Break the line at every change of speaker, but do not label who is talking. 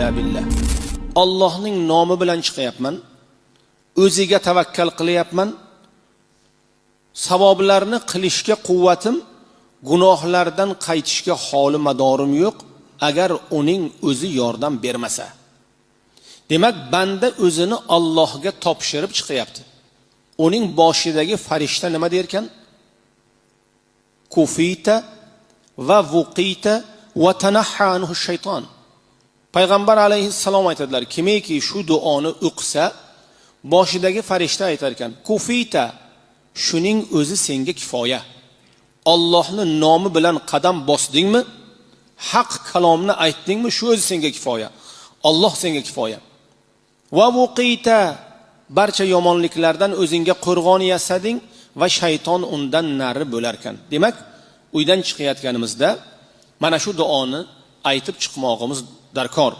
illa billah. Allohning nomi bilan chiqyapman. O'ziga tavakkal qilyapman. Savoblarni qilishga quvvatim, gunohlardan qaytishga holi madorim yo'q, agar uning o'zi yordam bermasa. Demak, banda o'zini Allohga topshirib chiqyapti. Uning boshidagi farishta nima derkan? Kufita va vuqita va tanahha anhu shayton. Payg'ambar alayhissalom aytadilar, kimiki shu duoni o'qisa, boshidagi farishta aytar ekan, kufita, shuning o'zi senga kifoya. Allohning nomi bilan qadam bosdingmi? Haq kalomni aytdingmi? Shu o'zi senga kifoya. Alloh senga kifoya. Va vuqita, barcha yomonliklardan o'zingga qo'rg'on yasading va shayton undan nari bo'lar ekan. Demak, uydan chiqayotganimizda mana shu duoni aytib chiqmog'imiz darkor.